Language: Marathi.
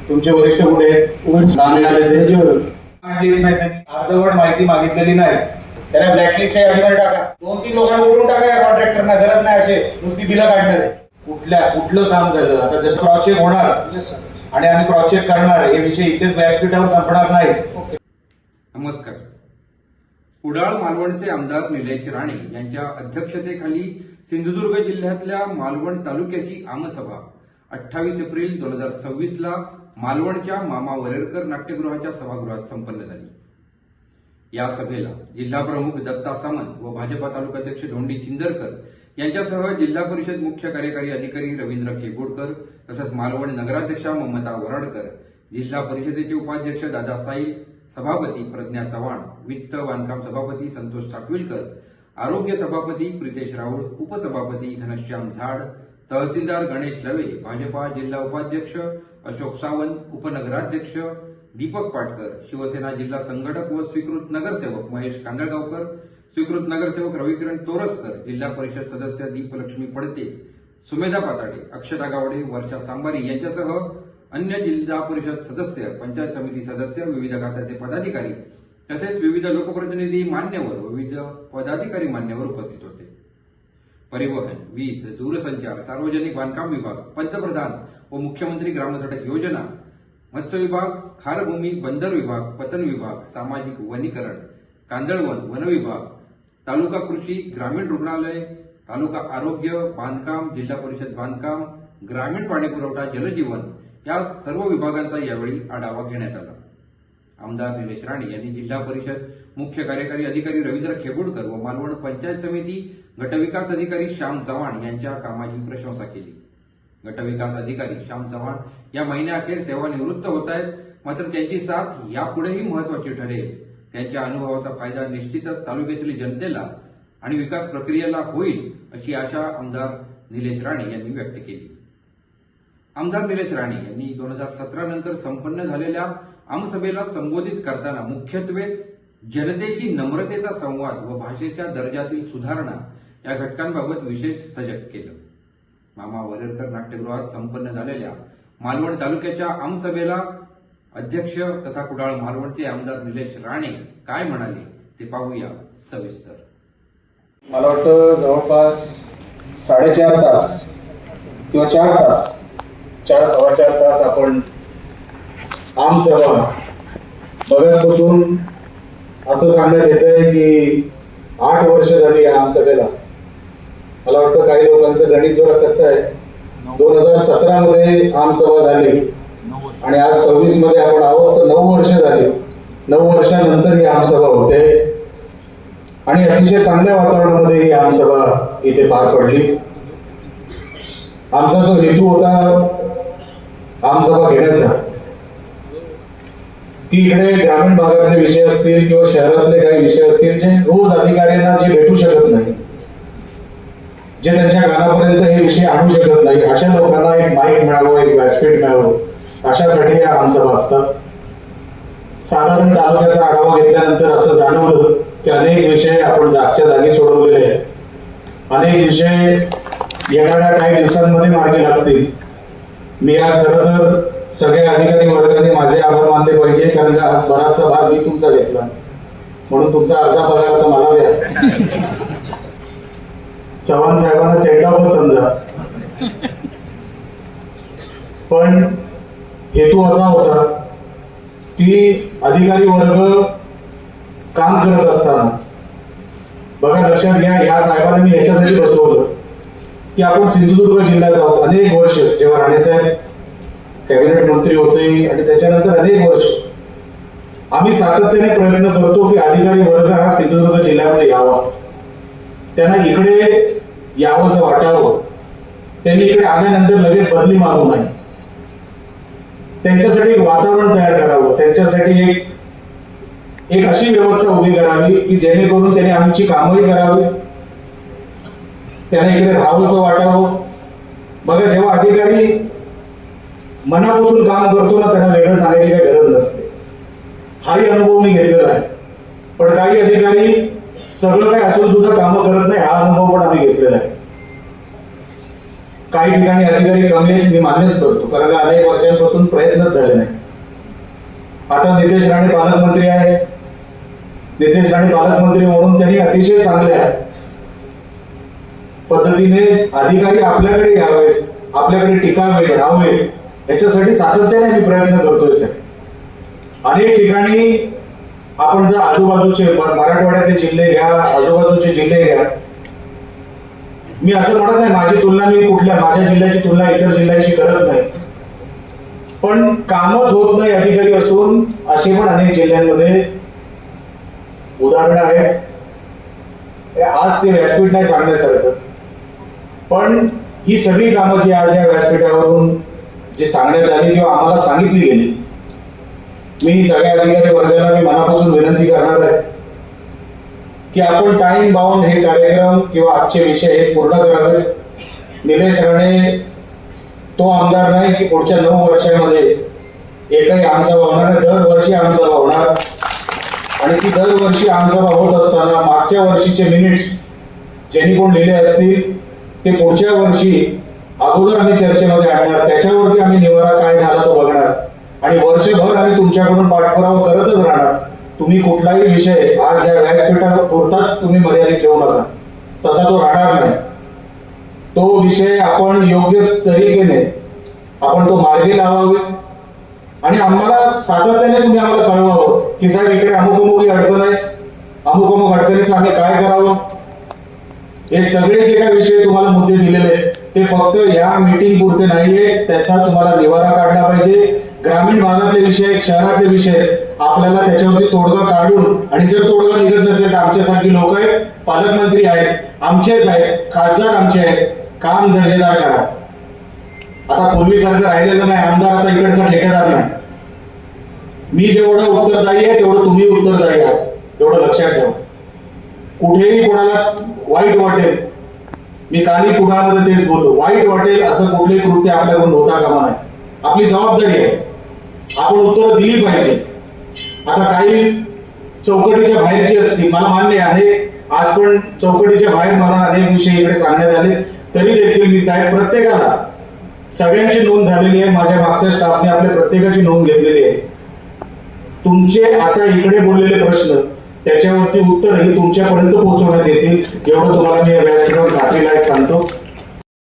तुमचे वरिष्ठ कुठे नाणे आले अर्धवट माहिती मागितलेली नाही. त्याला ब्लॅकलिस्टच्या यादीमध्ये टाका. 2-3 लोकांना उडून टाका या कॉन्ट्रॅक्टरना. गरज नाही असे नुसती बिलं काढणार आहे. कुठलं काम झालं आता जसं क्रॉस चेक होणार आणि आम्ही क्रॉस चेक करणार हे विषय इथेच व्यासपीठावर संपणार नाही. नमस्कार. कुडाळ मालवणचे आमदार निलेश राणे यांच्या अध्यक्षतेखाली सिंधुदुर्ग जिल्ह्यातल्या मालवण तालुक्याची आमसभा 28 एप्रिल 2026 ला मालवणच्या मामा वरेरकर नाट्यगृहाच्या सभागृहात संपन्न झाली. या सभेला जिल्हा प्रमुख दत्ता सामंत व भाजपा तालुकाध्यक्ष धोंडी चिंदरकर यांच्यासह जिल्हा परिषद मुख्य कार्यकारी अधिकारी रवींद्र खेगोडकर तसंच मालवण नगराध्यक्षा ममता वराडकर, जिल्हा परिषदेचे उपाध्यक्ष दादा साईल, सभापती प्रज्ञा चव्हाण, वित्त बांधकाम सभापती संतोष साटविलकर, आरोग्य सभापती प्रितेश राऊळ, उपसभापती घनश्याम झाड, तहसीलदार गणेश लवे, भाजपा जिल्हा उपाध्यक्ष अशोक सावंत, उपनगराध्यक्ष दीपक पाटकर, शिवसेना जिल्हा संघटक व स्वीकृत नगरसेवक महेश कांदळगावकर, स्वीकृत नगरसेवक रविकिरण तोरसकर, जिल्हा परिषद सदस्य दीपलक्ष्मी पडते, सुमेधा पाताडे, अक्षता गावडे, वर्षा सांबारी यांच्यासह अन्य जिल्हा परिषद सदस्य, पंचायत समिती सदस्य, विविध खात्याचे पदाधिकारी तसेच विविध लोकप्रतिनिधी मान्यवर व विविध पदाधिकारी मान्यवर उपस्थित होते. परिवहन, वीज, दूरसंचार, सार्वजनिक बांधकाम विभाग, पंतप्रधान व मुख्यमंत्री ग्रामसडक योजना, मत्स्य विभाग, खारभूमी, बंदर विभाग, पतन विभाग, सामाजिक वनीकरण, कांदळवन, वन विभाग, तालुका कृषी, ग्रामीण रुग्णालय, तालुका आरोग्य, बांधकाम, जिल्हा परिषद बांधकाम, ग्रामीण पाणीपुरवठा, जलजीवन या सर्व विभागांचा यावेळी आढावा घेण्यात आला. आमदार निलेश राणे यांनी जिल्हा परिषद मुख्य कार्यकारी अधिकारी रवींद्र खेगोडकर व मालवण पंचायत समिती गटविकास अधिकारी श्याम चव्हाण यांच्या कामाची प्रशंसा केली. गटविकास अधिकारी श्याम चव्हाण या महिन्याअखेर सेवानिवृत्त होत आहेत, मात्र त्यांची साथ यापुढेही महत्वाची ठरेल. त्यांच्या अनुभवाचा फायदा निश्चितच तालुक्यातील जनतेला आणि विकास प्रक्रियेला होईल अशी आशा आमदार निलेश राणे यांनी व्यक्त केली. आमदार निलेश राणे यांनी 2017 नंतर संपन्न झालेल्या आमसभेला संबोधित करताना मुख्यत्वे जनतेशी नम्रतेचा संवाद व भाषेच्या दर्जातील सुधारणा या घटकांबाबत विशेष सजग केलं. मामा वरेरकर नाट्यगृहात संपन्न झालेल्या मालवण तालुक्याच्या आमसभेला अध्यक्ष तथा कुडाळ मालवणचे आमदार निलेश राणे काय म्हणाले ते पाहूया सविस्तर. मला वाटतं जवळपास 4.5 तास किंवा 4 तास 4-4.25 तास आपण आमसभा बघायपासून असं सांगण्यात येत आहे की 8 वर्ष झाली या आमसभेला. मला वाटतं काही लोकांचं गणित जरा कच्चं आहे. 2017 मध्ये आमसभा झाली आणि आज 26 मध्ये आपण आहोत, तर 9 वर्ष झाली. 9 वर्षानंतर ही आमसभा होते आणि अतिशय चांगल्या वातावरणामध्ये ही आमसभा इथे पार पडली. आमचा जो हेतू होता आमसभा घेण्याचा, ती इकडे ग्रामीण भागातले विषय असतील किंवा शहरातले काही विषय असतील जे रोज अधिकाऱ्यांना जे भेटू शकत नाही, जे त्यांच्या कानापर्यंत हे विषय आणू शकत नाही, अशा लोकांना एक माईक मिळावं, एक व्यासपीठ मिळावं, अशासाठी या आमसभा असतात. साधारण तालुक्याचा आढावा घेतल्यानंतर असं जाणवलं की अनेक विषय आपण जागच्या जागी सोडवलेले आहेत. अनेक विषय येणाऱ्या काही दिवसांमध्ये मार्गी लागतील. मी आज खरं तर सगळ्या अधिकारी वर्गाने माझे आभार मानले पाहिजे, कारण का आज बराचसा भाग मी तुमचा घेतला, म्हणून तुमचा अर्धा पगार तर मला द्या. चव्हाण साहेबांना सेंडावं समजा, पण हेतू असा होता की अधिकारी वर्ग काम करत असताना बघा, लक्षात घ्या, या साहेबांनी मी याच्यासाठी बसवलं की आपण सिंधुदुर्ग जिल्ह्यात आहोत. अनेक वर्ष जेव्हा राणेसाहेब कॅबिनेट मंत्री होते आणि त्याच्यानंतर अनेक वर्ष आम्ही सातत्याने प्रयत्न करतो की अधिकारी वर्ग हा सिंधुदुर्ग जिल्ह्यामध्ये यावा, त्यांना इकडे यावंसं वाटावं, त्यांनी इकडे आल्यानंतर लगेच बदली मारू नाही, त्यांच्यासाठी एक वातावरण तयार करावं, त्यांच्यासाठी एक अशी व्यवस्था उभी करावी की जेणेकरून त्यांनी आमची कामही करावी, त्यांना इकडे राहावंसं वाटावं. बघा, जेव्हा अधिकारी मनापासून काम करतो ना, त्यांना वेगळं सांगायची काही गरज नसते. हाही अनुभव मी घेतलेला आहे. पण काही अधिकारी सगळं काही असून सुद्धा कामं करत नाही, हा अनुभव पण आम्ही घेतलेला आहे. काही ठिकाणी अधिकारी कमी आहेत, मी मान्यच करतो, कारण का अनेक वर्षांपासून प्रयत्नच झाले नाही. आता नितेश राणे पालकमंत्री आहे. नितेश राणे पालकमंत्री म्हणून त्यांनी अतिशय चांगल्या पद्धतीने अधिकारी आपल्याकडे यावे, आपल्याकडे टिकावे, राहावे, याच्यासाठी सातत्याने मी प्रयत्न करतोय सर. अनेक ठिकाणी आपण जर आजूबाजूचे मराठवाड्यातले जिल्हे घ्या, आजूबाजूचे जिल्हे घ्या, मी असं म्हणत नाही माझी तुलना मी माझ्या जिल्ह्याची तुलना इतर जिल्ह्याशी करत नाही, पण कामच होत नाही अधिकारी असून असे पण अनेक जिल्ह्यांमध्ये उदाहरणं आहेत. आज ते व्यासपीठ नाही सांगण्यासारखं, पण ही सगळी कामं जी आज या व्यासपीठावरून जी सांगण्यात आली किंवा आम्हाला सांगितली गेली, मी सगळ्या अधिकारी वर्गाला मी मनापासून विनंती करणार आहे की आपण टाइम बाउंड हे कार्यक्रम किंवा आजचे विषय हे पूर्ण करावेत. निलेश राणे तो आमदार नाही की पुढच्या 9 वर्षामध्ये एकही आमसभा होणार नाही. दरवर्षी आमसभा होणार, आणि ती दरवर्षी आमसभा होत असताना मागच्या वर्षीचे मिनिट्स ज्यांनी कोण लिहिले असतील ते पुढच्या वर्षी अगोदर आम्ही चर्चेमध्ये आणणार, त्याच्यावरती आम्ही निवारा काय झाला तो बघणार, आणि वर्षभर आम्ही तुमच्याकडून पाठपुरावा करतच राहणार. तुम्ही कुठलाही विषय आज या व्यासपीठापुरताच तुम्ही मर्यादित ठेवू नका, तसा तो राहणार नाही. तो विषय आपण योग्य तरीकेने आपण तो मार्गी लावावे, आणि आम्हाला सातत्याने तुम्ही आम्हाला कळवावं की साहेब इकडे अमुक अमुक ही अडचण आहे, अमुक अमुक अडचणीचं आम्ही काय करावं. हे सगळे जे काही विषय तुम्हाला मुद्दे दिलेले आहेत ते फक्त या मीटिंग पुरते नाहीये, त्याचा तुम्हाला निवारा काढला पाहिजे. ग्रामीण भागातले विषय आहेत, शहरातले विषय आहेत, आपल्याला त्याच्यावरती तोडगा काढून, आणि जर तोडगा निघत नसेल तर आमच्यासारखी लोक आहेत, पालकमंत्री आहेत, आमचेच आहेत, खासदार आमचे आहेत, काम दर्जेदार करा. आता पूर्वीसारखं राहिलेलं नाही, आमदार आता इकडचा ठेकेदार नाही. मी जेवढं उत्तरदायी आहे तेवढं तुम्ही उत्तरदायी आहात, एवढं लक्षात ठेवा. कुठेही कोणाला वाईट वाटेल, मी काली कुणामध्ये तेच बोललो, वाईट वाटेल असं कुठलेही कृत्य आपल्याकडून होता कामा नाही. आपली जबाबदारी आहे, आपण उत्तरं दिली पाहिजे. आता काही चौकटीच्या बाहेरची असतील, मला मान्य आहे, आज पण चौकटीच्या बाहेर मला अनेक विषय इकडे सांगण्यात आले, तरी देखील मी साहेब प्रत्येकाला, सगळ्यांची नोंद झालेली आहे, माझ्या मागच्या स्टाफने आपल्या प्रत्येकाची नोंद घेतलेली आहे. तुमचे आता इकडे बोललेले प्रश्न त्याच्यावरती उत्तर हे तुमच्यापर्यंत पोहोचवण्यात येतील, एवढं तुम्हाला मी व्यासपीठावर खात्रीलायक सांगतो.